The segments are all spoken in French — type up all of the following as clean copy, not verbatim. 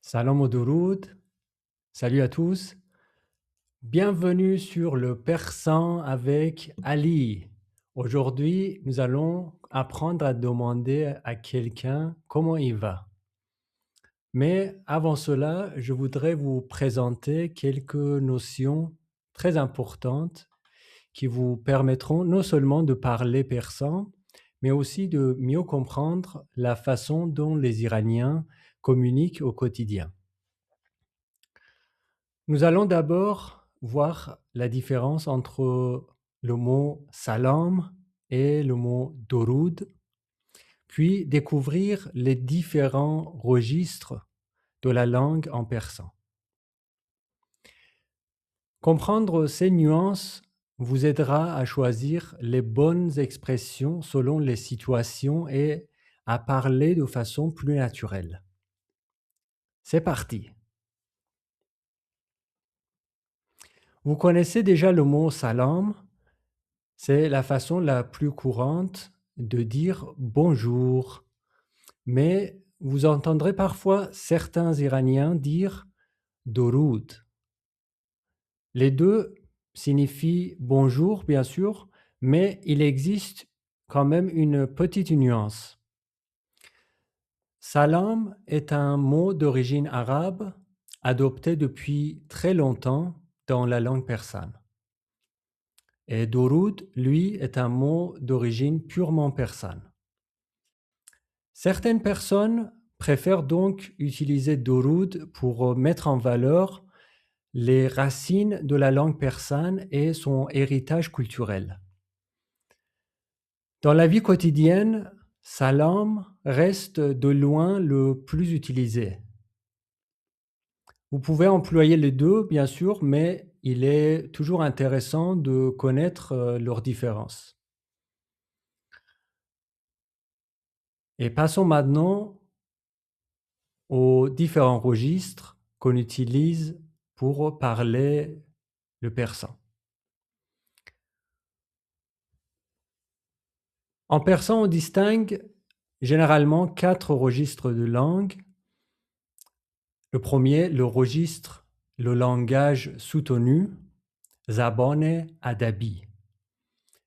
Salam au Douroud, salut à tous. Bienvenue sur le persan avec Ali. Aujourd'hui, nous allons apprendre à demander à quelqu'un comment il va. Mais avant cela, je voudrais vous présenter quelques notions très importantes qui vous permettront non seulement de parler persan, mais aussi de mieux comprendre la façon dont les Iraniens communiquent au quotidien. Nous allons d'abord voir la différence entre le mot salam et le mot dorud, puis découvrir les différents registres de la langue en persan. Comprendre ces nuances vous aidera à choisir les bonnes expressions selon les situations et à parler de façon plus naturelle. C'est parti. Vous connaissez déjà le mot salam. C'est la façon la plus courante de dire bonjour, mais vous entendrez parfois certains Iraniens dire Dorud. Les deux signifient bonjour, bien sûr, mais il existe quand même une petite nuance. Salam est un mot d'origine arabe adopté depuis très longtemps dans la langue persane. Et Dorud, lui, est un mot d'origine purement persane. Certaines personnes préfèrent donc utiliser Dorud pour mettre en valeur les racines de la langue persane et son héritage culturel. Dans la vie quotidienne, salam reste de loin le plus utilisé. Vous pouvez employer les deux, bien sûr, mais il est toujours intéressant de connaître leurs différences. Et passons maintenant aux différents registres qu'on utilise pour parler le persan. En persan, on distingue généralement 4 registres de langue. Le premier, le registre, le langage soutenu, Zabane Adabi.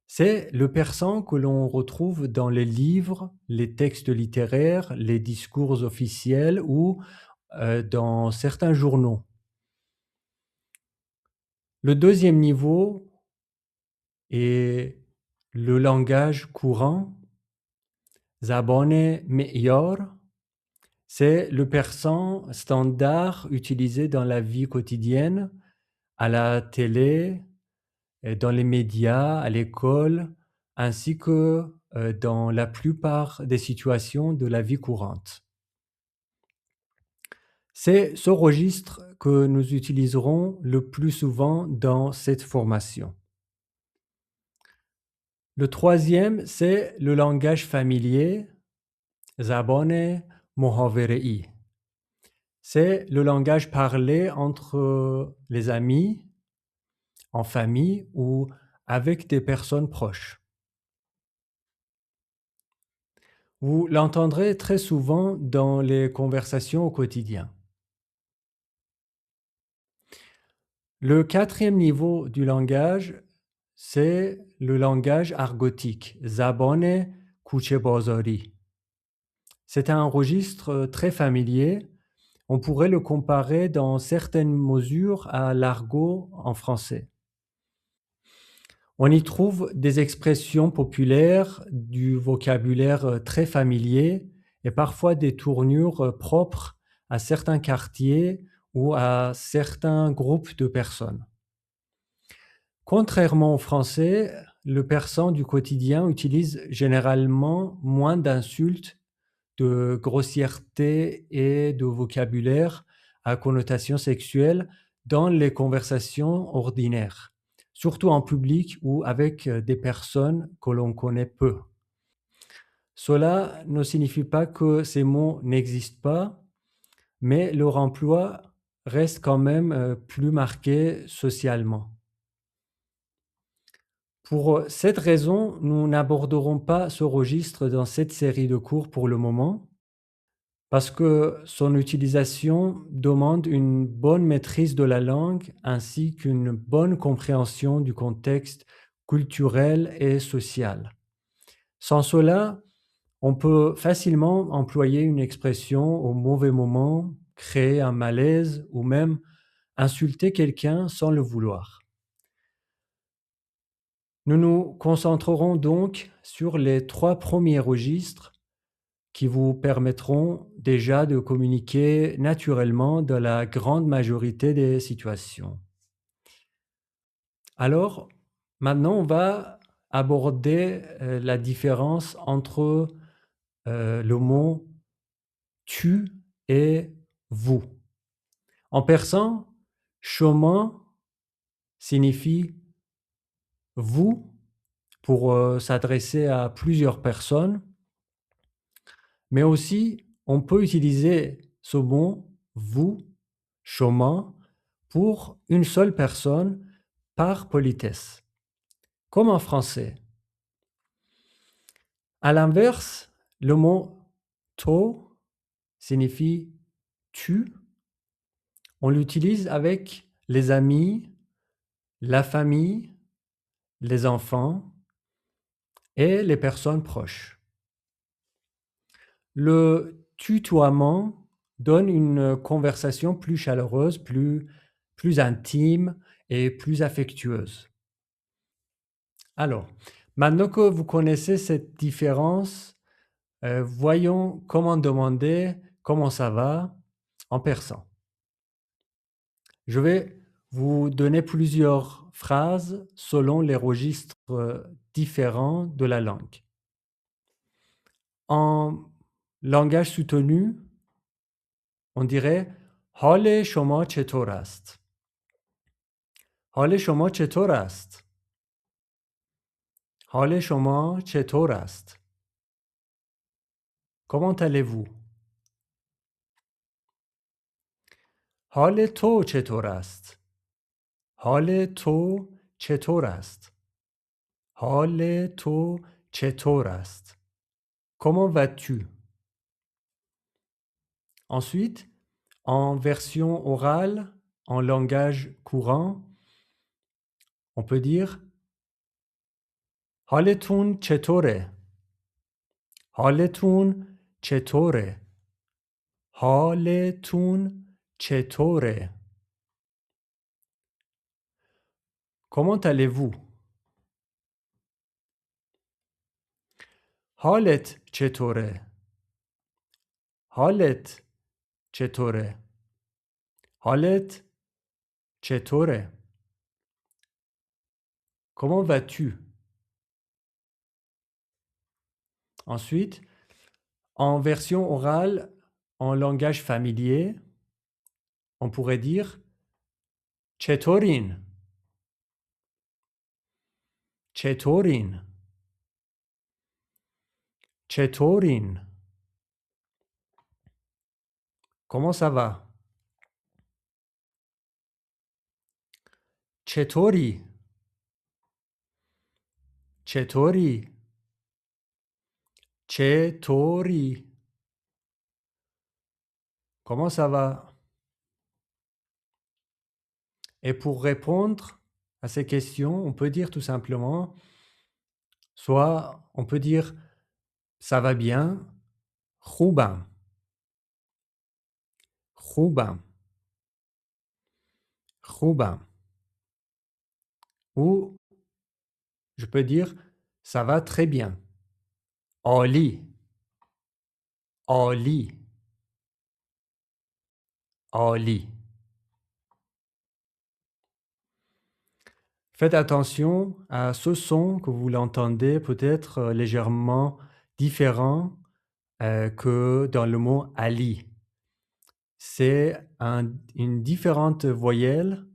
C'est le persan que l'on retrouve dans les livres, les textes littéraires, les discours officiels ou dans certains journaux. Le deuxième niveau est le langage courant, Zabane Me'yor. C'est le persan standard utilisé dans la vie quotidienne, à la télé, dans les médias, à l'école, ainsi que dans la plupart des situations de la vie courante. C'est ce registre que nous utiliserons le plus souvent dans cette formation. Le troisième, c'est le langage familier, Zabane Mohaverei. C'est le langage parlé entre les amis, en famille ou avec des personnes proches. Vous l'entendrez très souvent dans les conversations au quotidien. Le quatrième niveau du langage, c'est le langage argotique, Zabane Kuchebazari. C'est un registre très familier. On pourrait le comparer dans certaines mesures à l'argot en français. On y trouve des expressions populaires, du vocabulaire très familier et parfois des tournures propres à certains quartiers ou à certains groupes de personnes. Contrairement au français, le persan du quotidien utilise généralement moins d'insultes, de grossièreté et de vocabulaire à connotation sexuelle dans les conversations ordinaires, surtout en public ou avec des personnes que l'on connaît peu. Cela ne signifie pas que ces mots n'existent pas, mais leur emploi reste quand même plus marqué socialement. Pour cette raison, nous n'aborderons pas ce registre dans cette série de cours pour le moment. parce que son utilisation demande une bonne maîtrise de la langue ainsi qu'une bonne compréhension du contexte culturel et social. Sans cela, on peut facilement employer une expression au mauvais moment, créer un malaise ou même insulter quelqu'un sans le vouloir. Nous nous concentrerons donc sur les 3 premiers registres qui vous permettront déjà de communiquer naturellement dans la grande majorité des situations. Alors, maintenant, on va aborder, la différence entre, le mot «tu» et «vous». En persan, «shoma» signifie «vous» pour, s'adresser à plusieurs personnes, mais aussi on peut utiliser ce mot «vous», «shoma» pour une seule personne par politesse, comme en français. À l'inverse, le mot «to» signifie «tu». On l'utilise avec les amis, la famille, les enfants et les personnes proches. Le tutoiement donne une conversation plus chaleureuse, plus intime et plus affectueuse. Alors, maintenant que vous connaissez cette différence, voyons comment demander «comment ça va?» en persan. Je vais vous donner plusieurs phrases selon les registres, différents de la langue. En langage soutenu, on dirait حال شما چطور است؟ حال شما چطور است؟ حال شما چطور است؟ Comment allez-vous? حال تو چطور است؟ حال تو چطور است؟ حال تو چطور است؟ Comment vas-tu? Ensuite, en version orale, en langage courant, on peut dire حالتون چطوره؟ حالتون چطوره؟ حالتون چطوره؟ Comment allez-vous? حالت چطوره؟ حالت چطوره؟ حالت چطوره؟ Comment vas-tu? Ensuite, en version orale, en langage familier, on pourrait dire چطورین؟ چطورین؟ چطورین؟ Comment ça va? چطوری؟ چطوری؟ چطوری؟ Comment ça va? Et pour répondre à ces questions, on peut dire tout simplement, soit on peut dire ça va bien, خوبم. خوبم. خوبم. Ou je peux dire ça va très bien. عالی. عالی. عالی. Faites attention à ce son que vous l'entendez peut-être légèrement différent que dans le mot Ali. C'est une différente voyelle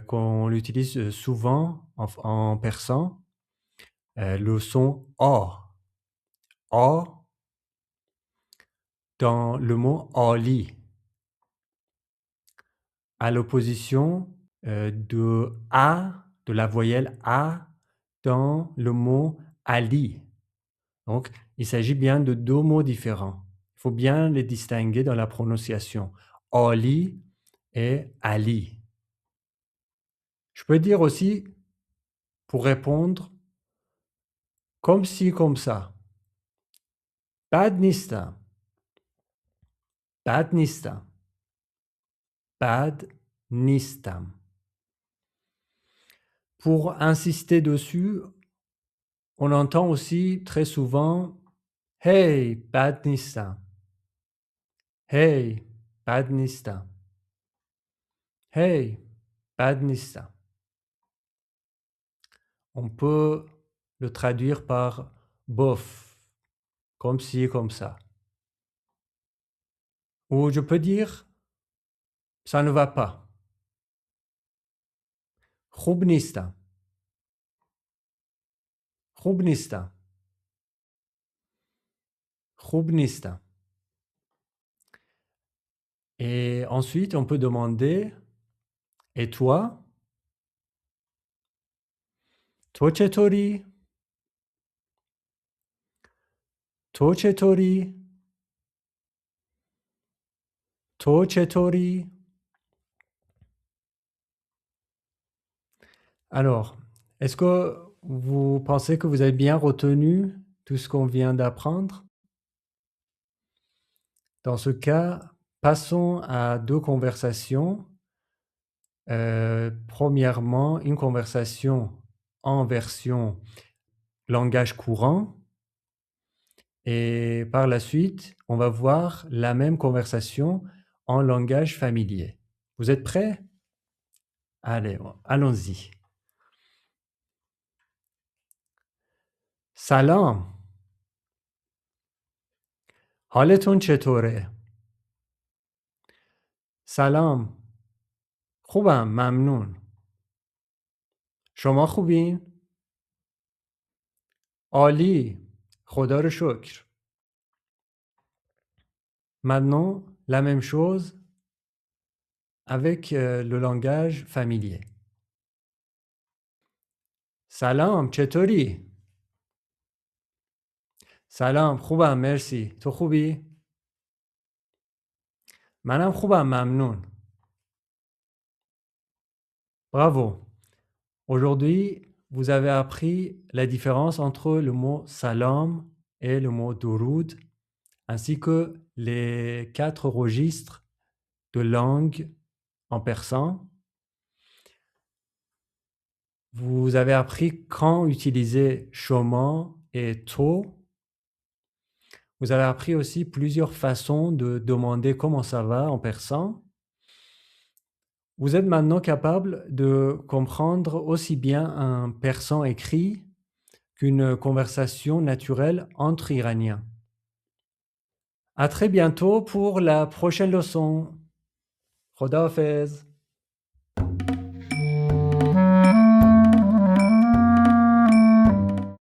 qu'on utilise souvent en persan, le son O. O dans le mot Ali, à l'opposition de A, de la voyelle A dans le mot Ali. Donc, il s'agit bien de 2 mots différents. Il faut bien les distinguer dans la prononciation. Ali et Ali. Je peux dire aussi, pour répondre, comme ci, comme ça. Bad نیستم. Bad نیستم. Bad نیستم. Pour insister dessus, on entend aussi très souvent Hey, bad نیستم. Hey, bad نیستم. Hey, bad نیستم. On peut le traduire par bof, comme ci, comme ça. Ou je peux dire ça ne va pas. خوب نیستم. خوب نیستم. خوب نیستم. Et ensuite, on peut demander et toi? تو چطوری؟ تو چطوری؟ تو چطوری؟ Alors, est-ce que vous pensez que vous avez bien retenu tout ce qu'on vient d'apprendre? Dans ce cas, passons à 2 conversations. Premièrement, une conversation en version langage courant et par la suite, on va voir la même conversation en langage familier. Vous êtes prêts? Allez, allons-y. سلام. حالتون چطوره؟ سلام. خوبم ممنون. شما خوبین؟ عالی. خدا رو شکر. Maintenant, la même chose avec le langage familier. سلام چطوری؟ سلام خوبم مرسی. تو خوبی؟ منم خوبم ممنون. Bravo. Aujourd'hui, vous avez appris la différence entre le mot salam et le mot durud, ainsi que les 4 registres de langue en persan. Vous avez appris quand utiliser shoma et to. Vous avez appris aussi plusieurs façons de demander comment ça va en persan. Vous êtes maintenant capable de comprendre aussi bien un persan écrit qu'une conversation naturelle entre Iraniens. À très bientôt pour la prochaine leçon. Khoda Hafez.